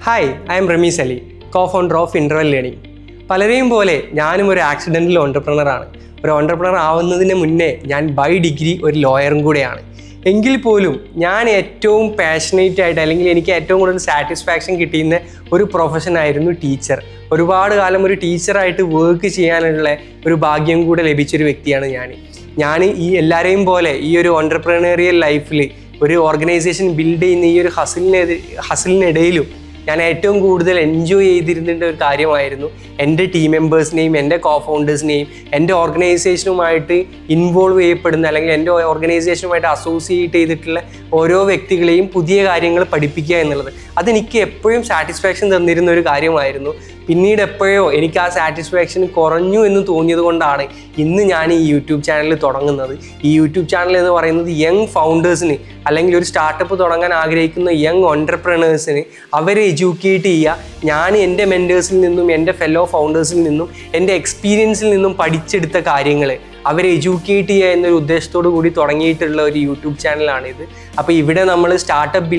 Hi, I am Ramees Ali, co-founder of Interval Learning. പലരെയും പോലെ ഞാനും ഒരു ആക്സിഡൻ്റൽ ഓൺടർപ്രണറാണ്. ഒരു ഓൺടർപ്രണർ ആവുന്നതിന് മുന്നേ ഞാൻ ബൈ ഡിഗ്രി ഒരു ലോയറും കൂടെയാണ്. എങ്കിൽ പോലും ഞാൻ ഏറ്റവും പാഷനേറ്റ് ആയിട്ട് അല്ലെങ്കിൽ എനിക്ക് ഏറ്റവും കൂടുതൽ സാറ്റിസ്ഫാക്ഷൻ കിട്ടിയുന്ന ഒരു പ്രൊഫഷനായിരുന്നു ടീച്ചർ. ഒരുപാട് കാലം ഒരു ടീച്ചറായിട്ട് വർക്ക് ചെയ്യാനുള്ള ഒരു ഭാഗ്യം കൂടെ ലഭിച്ചൊരു വ്യക്തിയാണ് ഞാൻ ഈ എല്ലാവരെയും പോലെ ഈ ഒരു ഓൺടർപ്രണറിയൽ ലൈഫിൽ ഒരു ഓർഗനൈസേഷൻ ബിൽഡ് ചെയ്യുന്ന ഈ ഒരു ഹസിലിനിടയിലും ഞാൻ ഏറ്റവും കൂടുതൽ എൻജോയ് ചെയ്തിരുന്ന ഒരു കാര്യമായിരുന്നു എൻ്റെ ടീം മെമ്പേഴ്സിനെയും എൻ്റെ co-foundersനെയും എൻ്റെ ഓർഗനൈസേഷനുമായിട്ട് ഇൻവോൾവ് ചെയ്യപ്പെടുന്ന അല്ലെങ്കിൽ എൻ്റെ ഓർഗനൈസേഷനുമായിട്ട് അസോസിയേറ്റ് ചെയ്തിട്ടുള്ള ഓരോ വ്യക്തികളെയും പുതിയ കാര്യങ്ങൾ പഠിപ്പിക്കുക എന്നുള്ളത്. അതെനിക്ക് എപ്പോഴും സാറ്റിസ്ഫാക്ഷൻ തന്നിരുന്ന ഒരു കാര്യമായിരുന്നു. പിന്നീട് എപ്പോഴോ എനിക്ക് ആ സാറ്റിസ്ഫാക്ഷൻ കുറഞ്ഞു എന്ന് തോന്നിയത് കൊണ്ടാണ് ഇന്ന് ഞാൻ ഈ യൂട്യൂബ് ചാനൽ തുടങ്ങുന്നത്. ഈ യൂട്യൂബ് ചാനൽ എന്ന് പറയുന്നത് യങ് ഫൗണ്ടേഴ്സിന് അല്ലെങ്കിൽ ഒരു സ്റ്റാർട്ടപ്പ് തുടങ്ങാൻ ആഗ്രഹിക്കുന്ന യങ് ഓൺടർപ്രണേഴ്സിന് അവരെ എഡ്യൂക്കേറ്റ് ചെയ്യുക. ഞാൻ എൻ്റെ മെൻറ്റേഴ്സിൽ നിന്നും എൻ്റെ ഫെല്ലോ ഫൗണ്ടേഴ്സിൽ നിന്നും എൻ്റെ എക്സ്പീരിയൻസിൽ നിന്നും പഠിച്ചെടുത്ത കാര്യങ്ങൾ അവരെ എഡ്യൂക്കേറ്റ് ചെയ്യുക എന്നൊരു ഉദ്ദേശത്തോടു കൂടി തുടങ്ങിയിട്ടുള്ള ഒരു യൂട്യൂബ് ചാനലാണിത്. അപ്പോൾ ഇവിടെ നമ്മൾ സ്റ്റാർട്ടപ്പ്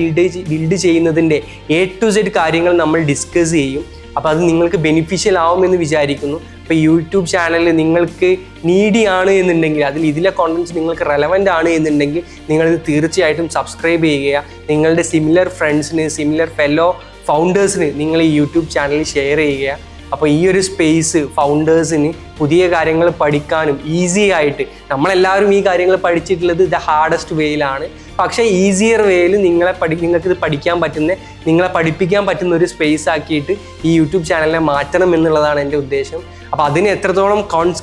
ബിൽഡ് ചെയ്യുന്നതിൻ്റെ A to Z കാര്യങ്ങൾ നമ്മൾ ഡിസ്കസ് ചെയ്യും. അപ്പോൾ അത് നിങ്ങൾക്ക് ബെനിഫിഷ്യൽ ആവുമെന്ന് വിചാരിക്കുന്നു. അപ്പോൾ യൂട്യൂബ് ചാനലിൽ നിങ്ങൾക്ക് നീഡി ആണ് എന്നുണ്ടെങ്കിൽ ഇതിലെ കോണ്ടൻറ്റ്സ് നിങ്ങൾക്ക് റെലവൻ്റ് ആണ് എന്നുണ്ടെങ്കിൽ നിങ്ങളിത് തീർച്ചയായിട്ടും സബ്സ്ക്രൈബ് ചെയ്യുക. നിങ്ങളുടെ സിമിലർ ഫ്രണ്ട്സിന് സിമിലർ ഫെല്ലോ ഫൗണ്ടേഴ്സിന് നിങ്ങൾ ഈ യൂട്യൂബ് ചാനൽ ഷെയർ ചെയ്യുക. അപ്പോൾ ഈ ഒരു സ്പേസ് ഫൗണ്ടേഴ്സിന് പുതിയ കാര്യങ്ങൾ പഠിക്കാനും ഈസി ആയിട്ട്, നമ്മളെല്ലാവരും ഈ കാര്യങ്ങൾ പഠിച്ചിട്ടുള്ളത് ദ ഹാർഡസ്റ്റ് വേയിലാണ്. പക്ഷേ ഈസിയർ വേയിൽ നിങ്ങൾക്കിത് പഠിക്കാൻ പറ്റുന്ന, നിങ്ങളെ പഠിപ്പിക്കാൻ പറ്റുന്ന ഒരു സ്പേസ് ആക്കിയിട്ട് ഈ യൂട്യൂബ് ചാനലിനെ മാറ്റണം എന്നുള്ളതാണ് എൻ്റെ ഉദ്ദേശം. അപ്പോൾ അതിന് എത്രത്തോളം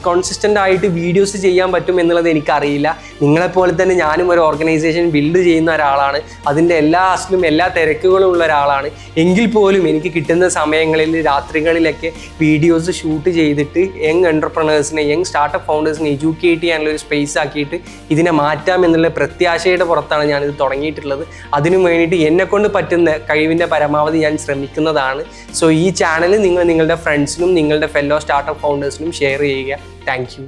കോൺസിസ്റ്റൻ്റ് ആയിട്ട് വീഡിയോസ് ചെയ്യാൻ പറ്റും എന്നുള്ളത് എനിക്കറിയില്ല. നിങ്ങളെപ്പോലെ തന്നെ ഞാനും ഒരു ഓർഗനൈസേഷൻ ബിൽഡ് ചെയ്യുന്ന ഒരാളാണ്. അതിൻ്റെ എല്ലാ ഹസ്ലും എല്ലാ തിരക്കുകളും ഉള്ള ഒരാളാണ്. എങ്കിൽ പോലും എനിക്ക് കിട്ടുന്ന സമയങ്ങളിൽ രാത്രികളിലൊക്കെ വീഡിയോസ് ഷൂട്ട് ചെയ്തിട്ട് യങ് എൻ്റർപ്രണേഴ്സിനെ യങ് സ്റ്റാർട്ടപ്പ് ഫൗണ്ടേഴ്സിനെ എഡ്യൂക്കേറ്റ് ചെയ്യാനുള്ള ഒരു സ്പേസ് ആക്കിയിട്ട് ഇതിനെ മാറ്റാം എന്നുള്ള പ്രത്യാശയുടെ പുറത്താണ് ഞാനിത് തുടങ്ങിയിട്ടുള്ളത്. അതിനു വേണ്ടിയിട്ട് എന്നെക്കൊണ്ട് പറ്റുന്ന കഴിവിൻ്റെ പരമാവധി ഞാൻ ശ്രമിക്കുന്നതാണ്. സോ ഈ ചാനൽ നിങ്ങൾ നിങ്ങളുടെ ഫ്രണ്ട്സിനും നിങ്ങളുടെ ഫെല്ലോ സ്റ്റാർട്ടപ്പ് ഫൗണ്ടേഴ്സിനും ഷെയർ ചെയ്യുക. Thank you.